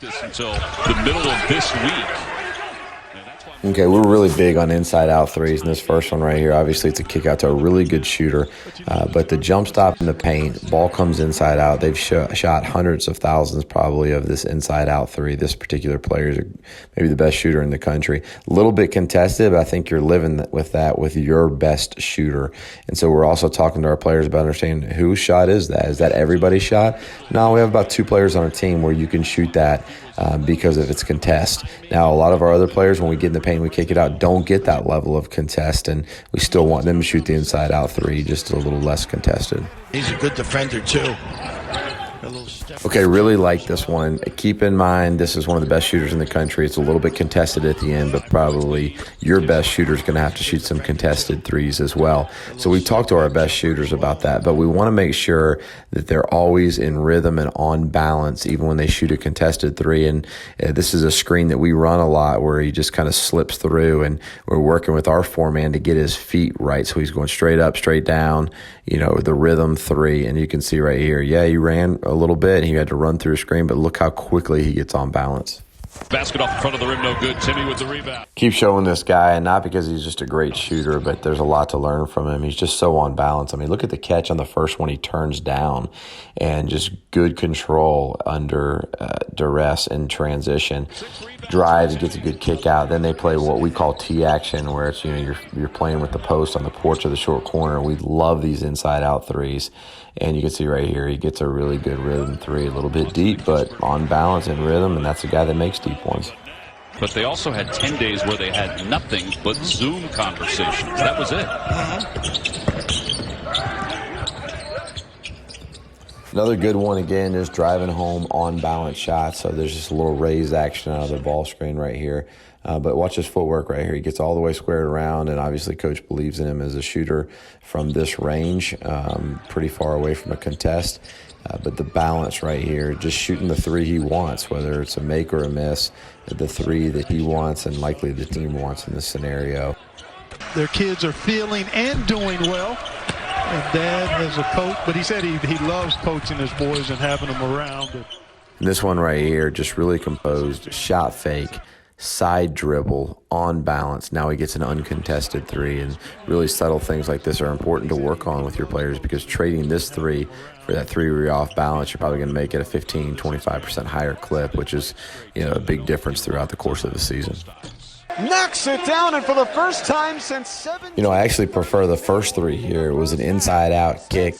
practice until the middle of this week. Okay, we're really big on inside-out threes, and this first one right here, obviously it's a kick out to a really good shooter, but the jump stop in the paint, ball comes inside out. They've shot hundreds of thousands probably of this inside-out three. This particular player is maybe the best shooter in the country. A little bit contested, but I think you're living with that with your best shooter. And so we're also talking to our players about understanding whose shot is that? Is that everybody's shot? No, we have about 2 players on a team where you can shoot that because of its contest. Now, a lot of our other players, when we get in the paint, we kick it out, don't get that level of contest, and we still want them to shoot the inside-out three, just a little less contested. He's a good defender, too. Okay, really like this one. Keep in mind, this is one of the best shooters in the country. It's a little bit contested at the end, but probably your best shooter is going to have to shoot some contested threes as well. So we talked to our best shooters about that, but we want to make sure that they're always in rhythm and on balance, even when they shoot a contested three. And this is a screen that we run a lot where he just kind of slips through, and we're working with our four-man to get his feet right. So he's going straight up, straight down, the rhythm three. And you can see right here, yeah, he ran a little bit and he had to run through a screen, but look how quickly he gets on balance. Basket off the front of the rim, no good. Timmy with the rebound. Keep showing this guy, and not because he's just a great shooter, but there's a lot to learn from him. He's just so on balance. I mean, look at the catch on the first one. He turns down, and just good control under duress and transition. Drives, gets a good kick out. Then they play what we call T action, where it's you're playing with the post on the porch of the short corner. We love these inside out threes. And you can see right here, he gets a really good rhythm three, a little bit deep, but on balance and rhythm, and that's the guy that makes deep ones. But they also had 10 days where they had nothing but Zoom conversations. That was it. Another good one, again, is driving home on balance shots. So there's just a little raised action out of the ball screen right here. But watch his footwork right here. He gets all the way squared around, and obviously Coach believes in him as a shooter from this range, pretty far away from a contest. But the balance right here, just shooting the three he wants, whether it's a make or a miss, the three that he wants and likely the team wants in this scenario. Their kids are feeling and doing well. And Dad as a coach, but he said he loves coaching his boys and having them around. And this one right here, just really composed, shot fake, side dribble, on balance. Now he gets an uncontested three, and really subtle things like this are important to work on with your players, because trading this three for that three where you're off balance, you're probably going to make it a 15-25% higher clip, which is a big difference throughout the course of the season. Knocks it down, and for the first time since 7. I actually prefer the first three here. It was an inside-out kick,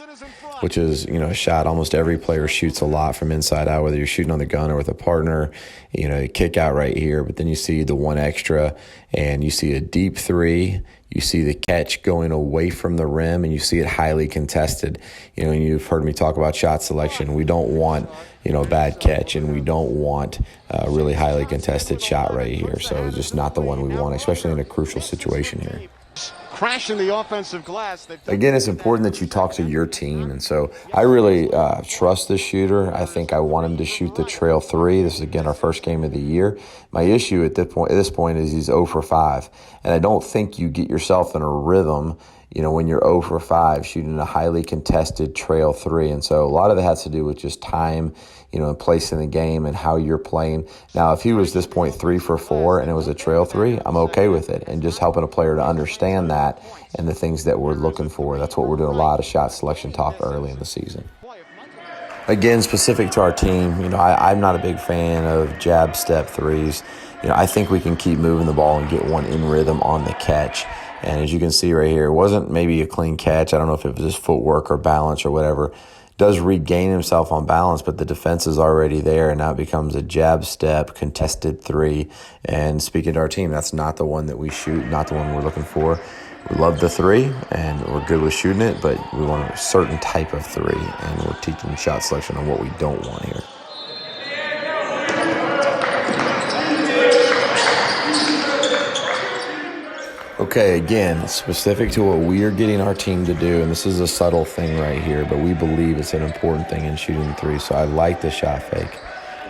which is, a shot almost every player shoots a lot from inside out, whether you're shooting on the gun or with a partner. You kick out right here, but then you see the one extra, and you see a deep three. You see the catch going away from the rim, and you see it highly contested. And you've heard me talk about shot selection. We don't want, a bad catch, and we don't want a really highly contested shot right here. So it's just not the one we want, especially in a crucial situation here. Crashing the offensive glass. Again, it's important that you talk to your team, and so I really trust this shooter. I think I want him to shoot the trail three. This is, again, our first game of the year. My issue at this point is he's 0 for 5, and I don't think you get yourself in a rhythm when you're 0 for 5 shooting a highly contested trail three. And so a lot of it has to do with just time, and place in the game and how you're playing. Now, if he was this point 3 for 4 and it was a trail three, I'm okay with it, and just helping a player to understand that and the things that we're looking for. That's what we're doing a lot of shot selection talk early in the season. Again, specific to our team, I'm not a big fan of jab step threes. I think we can keep moving the ball and get one in rhythm on the catch. And as you can see right here, it wasn't maybe a clean catch. I don't know if it was his footwork or balance or whatever. Does regain himself on balance, but the defense is already there, and now it becomes a jab step, contested three. And speaking to our team, that's not the one that we shoot, not the one we're looking for. We love the three, and we're good with shooting it, but we want a certain type of three, and we're teaching shot selection on what we don't want here. Okay, again, specific to what we are getting our team to do, and this is a subtle thing right here, but we believe it's an important thing in shooting three. So I like the shot fake.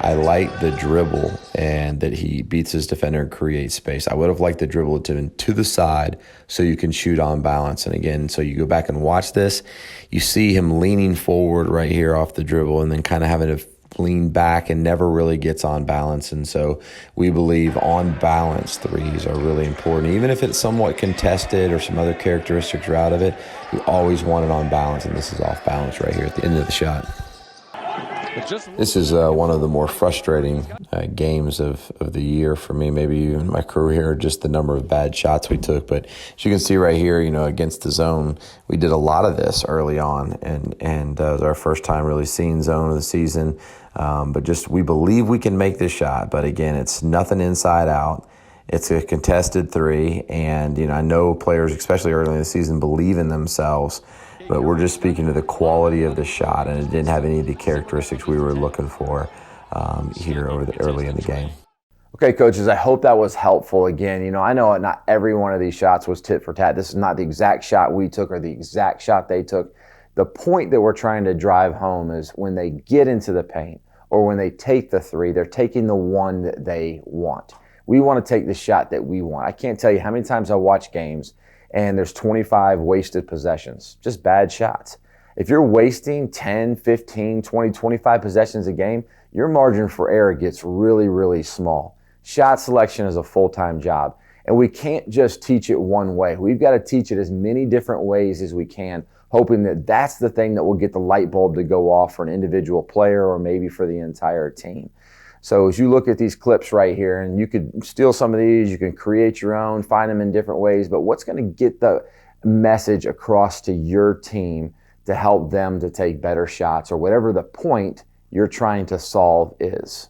I like the dribble, and that he beats his defender and creates space. I would have liked the dribble to the side so you can shoot on balance. And again, so you go back and watch this, you see him leaning forward right here off the dribble, and then kind of having to lean back and never really gets on balance. And so we believe on balance threes are really important. Even if it's somewhat contested or some other characteristics are out of it, we always want it on balance, and this is off balance right here at the end of the shot. This is one of the more frustrating games of the year for me, maybe even my career, just the number of bad shots we took. But as you can see right here, against the zone, we did a lot of this early on, and it was our first time really seeing zone of the season. But just we believe we can make this shot. But again, it's nothing inside out. It's a contested three, and I know players, especially early in the season, believe in themselves. But we're just speaking to the quality of the shot, and it didn't have any of the characteristics we were looking for here early in the game. Okay, coaches, I hope that was helpful. Again, I know not every one of these shots was tit for tat. This is not the exact shot we took or the exact shot they took. The point that we're trying to drive home is when they get into the paint or when they take the three, they're taking the one that they want. We want to take the shot that we want. I can't tell you how many times I watch games and there's 25 wasted possessions, just bad shots. If you're wasting 10, 15, 20, 25 possessions a game, your margin for error gets really, really small. Shot selection is a full-time job, and we can't just teach it one way. We've got to teach it as many different ways as we can, hoping that that's the thing that will get the light bulb to go off for an individual player or maybe for the entire team. So as you look at these clips right here, and you could steal some of these, you can create your own, find them in different ways, but what's going to get the message across to your team to help them to take better shots or whatever the point you're trying to solve is?